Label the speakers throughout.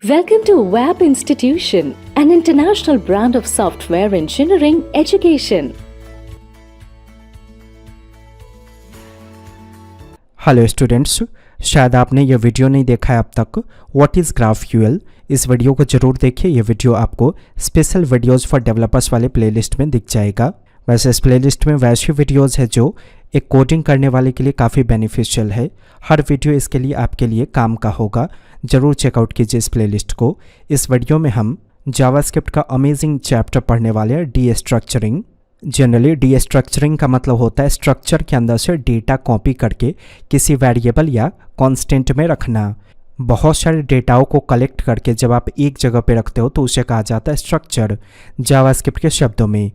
Speaker 1: Welcome to WAP Institution, an international brand of software engineering education.
Speaker 2: Hello students, शायद आपने ये video नहीं देखा है अब तक। व्हाट इज़ GraphQL, इस वीडियो को ज़रूर देखिए। ये वीडियो आपको स्पेशल वीडियोस फॉर डेवलपर्स वाले प्लेलिस्ट में दिख जाएगा। वैसे इस प्लेलिस्ट में वैसी वीडियोस है जो एक कोडिंग करने वाले के लिए काफ़ी बेनिफिशियल है। हर वीडियो इसके लिए आपके लिए काम का होगा। ज़रूर चेकआउट कीजिए इस प्लेलिस्ट को। इस वीडियो में हम जावास्क्रिप्ट का अमेजिंग चैप्टर पढ़ने वाले हैं, डीस्ट्रक्चरिंग। जनरली डीस्ट्रक्चरिंग का मतलब होता है स्ट्रक्चर के अंदर से डेटा कॉपी करके किसी वेरिएबल या कांस्टेंट में रखना। बहुत सारे डेटाओं को कलेक्ट करके जब आप एक जगह पे रखते हो तो उसे कहा जाता है स्ट्रक्चर, जावास्क्रिप्ट के शब्दों में।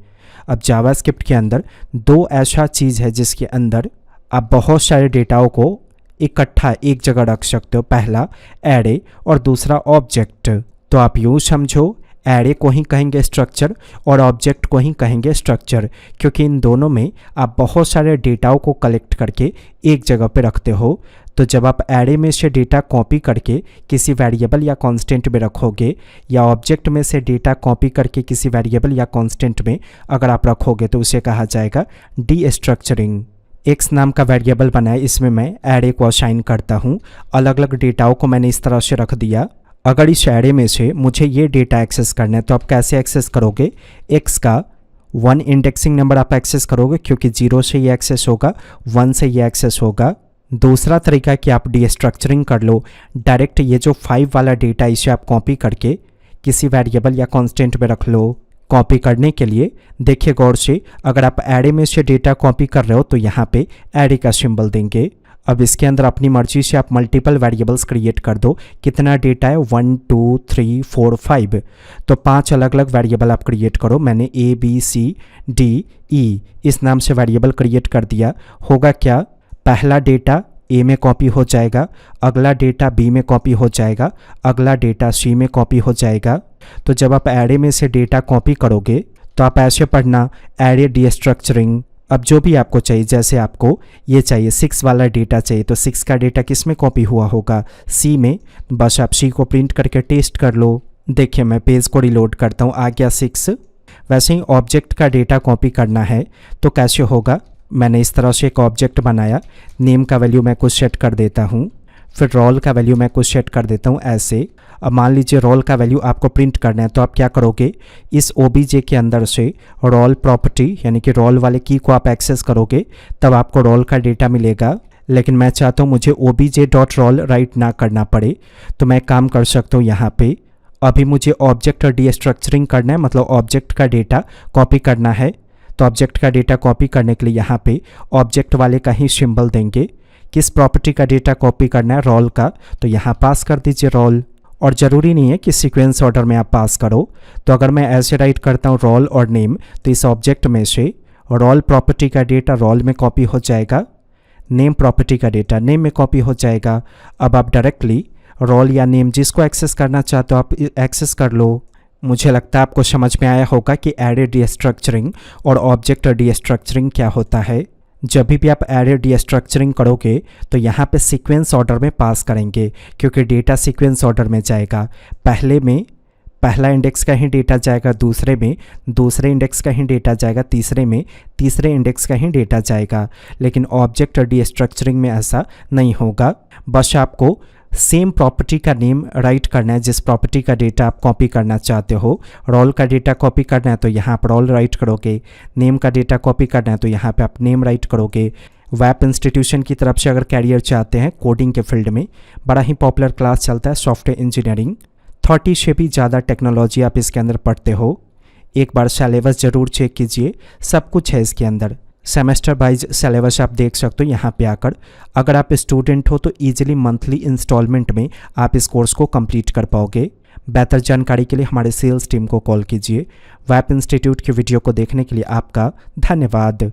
Speaker 2: अब जावास्क्रिप्ट के अंदर दो ऐसा चीज़ है जिसके अंदर आप बहुत सारे डेटाओं को इकट्ठा एक जगह रख सकते हो। पहला एरे और दूसरा ऑब्जेक्ट। तो आप यूँ समझो, एरे को ही कहेंगे स्ट्रक्चर और ऑब्जेक्ट को ही कहेंगे स्ट्रक्चर, क्योंकि इन दोनों में आप बहुत सारे डेटाओं को कलेक्ट करके एक जगह पे रखते हो। तो जब आप एरे में से डेटा कॉपी करके किसी वेरिएबल या कांस्टेंट में रखोगे या ऑब्जेक्ट में से डेटा कॉपी करके किसी वेरिएबल या कांस्टेंट में अगर आप रखोगे तो उसे कहा जाएगा डीस्ट्रक्चरिंग। एक्स नाम का वेरिएबल बनाए, इसमें मैं एरे को असाइन करता हूँ। अलग अलग डेटाओं को मैंने इस तरह से रख दिया। अगर इस एरे में से मुझे ये डेटा एक्सेस करना है तो आप कैसे एक्सेस करोगे? एक्स का 1 इंडेक्सिंग नंबर आप एक्सेस करोगे, क्योंकि 0 से ये एक्सेस होगा, 1 से ये एक्सेस होगा। दूसरा तरीका कि आप डीस्ट्रक्चरिंग कर लो, डायरेक्ट ये जो 5 वाला डेटा इसे आप कॉपी करके किसी वेरिएबल या कांस्टेंट में रख लो। कॉपी करने के लिए देखिए गौर से, अगर आप एरे में से डेटा कॉपी कर रहे हो तो यहाँ पे एरे का सिंबल देंगे। अब इसके अंदर अपनी मर्जी से आप मल्टीपल वेरिएबल्स क्रिएट कर दो। कितना डेटा है? 1 2 3 4 5। तो 5 अलग अलग वेरिएबल आप क्रिएट करो। मैंने ABCDE इस नाम से वेरिएबल क्रिएट कर दिया। होगा क्या? पहला डेटा ए में कॉपी हो जाएगा, अगला डेटा बी में कॉपी हो जाएगा, अगला डेटा सी में कॉपी हो जाएगा। तो जब आप एरे में से डेटा कॉपी करोगे तो आप ऐसे पढ़ना, एरे डीस्ट्रक्चरिंग। अब जो भी आपको चाहिए, जैसे आपको ये चाहिए 6 वाला डेटा चाहिए तो 6 का डेटा किस में कॉपी हुआ होगा? सी में। बस आप सी को प्रिंट करके टेस्ट कर लो। देखिए मैं पेज को रिलोड करता हूँ, आ गया 6। वैसे ही ऑब्जेक्ट का डेटा कॉपी करना है तो कैसे होगा? मैंने इस तरह से एक ऑब्जेक्ट बनाया। नेम का वैल्यू मैं कुछ सेट कर देता हूँ, फिर रोल का वैल्यू मैं कुछ सेट कर देता हूँ ऐसे। अब मान लीजिए रोल का वैल्यू आपको प्रिंट करना है तो आप क्या करोगे? इस OBJ के अंदर से रोल प्रॉपर्टी यानी कि रोल वाले की को आप एक्सेस करोगे, तब आपको रोल का डेटा मिलेगा। लेकिन मैं चाहता हूँ मुझे obj.roll राइट ना करना पड़े, तो मैं काम कर सकता हूँ यहाँ पे। अभी मुझे ऑब्जेक्ट डीस्ट्रक्चरिंग करना है, मतलब ऑब्जेक्ट का डेटा कॉपी करना है। तो ऑब्जेक्ट का डेटा कॉपी करने के लिए यहाँ पे ऑब्जेक्ट वाले का ही सिंबल देंगे। किस प्रॉपर्टी का डेटा कॉपी करना है? रोल का। तो यहाँ पास कर दीजिए रोल। और ज़रूरी नहीं है कि सीक्वेंस ऑर्डर में आप पास करो। तो अगर मैं ऐसे राइट करता हूँ रोल और नेम, तो इस ऑब्जेक्ट में से रोल प्रॉपर्टी का डेटा रोल में कॉपी हो जाएगा, नेम प्रॉपर्टी का डेटा नेम में कॉपी हो जाएगा। अब आप डायरेक्टली रोल या नेम जिसको एक्सेस करना चाहते हो आप एक्सेस कर लो। मुझे लगता है आपको समझ में आया होगा कि एरे डीस्ट्रक्चरिंग और ऑब्जेक्ट डीस्ट्रक्चरिंग क्या होता है। जब भी आप एरे डीस्ट्रक्चरिंग करोगे तो यहाँ पे सीक्वेंस ऑर्डर में पास करेंगे, क्योंकि डेटा सीक्वेंस ऑर्डर में जाएगा। पहले में पहला इंडेक्स का ही डेटा जाएगा, दूसरे में दूसरे इंडेक्स का ही डेटा जाएगा, तीसरे में तीसरे इंडेक्स का ही डेटा जाएगा। लेकिन ऑब्जेक्ट डीस्ट्रक्चरिंग में ऐसा नहीं होगा। बस आपको सेम प्रॉपर्टी का नेम राइट करना है जिस प्रॉपर्टी का डेटा आप कॉपी करना चाहते हो। रोल का डेटा कॉपी करना है तो यहाँ पर रोल राइट करोगे, नेम का डेटा कॉपी करना है तो यहाँ पे आप नेम राइट करोगे। WAP इंस्टीट्यूशन की तरफ से अगर कैरियर चाहते हैं कोडिंग के फील्ड में, बड़ा ही पॉपुलर क्लास चलता है सॉफ्टवेयर इंजीनियरिंग। 30 से भी ज़्यादा टेक्नोलॉजी आप इसके अंदर पढ़ते हो। एक बार सिलेबस ज़रूर चेक कीजिए, सब कुछ है इसके अंदर। सेमेस्टर वाइज सिलेबस आप देख सकते हो यहाँ पे आकर। अगर आप स्टूडेंट हो तो ईजिली मंथली इंस्टॉलमेंट में आप इस कोर्स को कंप्लीट कर पाओगे। बेहतर जानकारी के लिए हमारे सेल्स टीम को कॉल कीजिए। WAP इंस्टीट्यूट की वीडियो को देखने के लिए आपका धन्यवाद।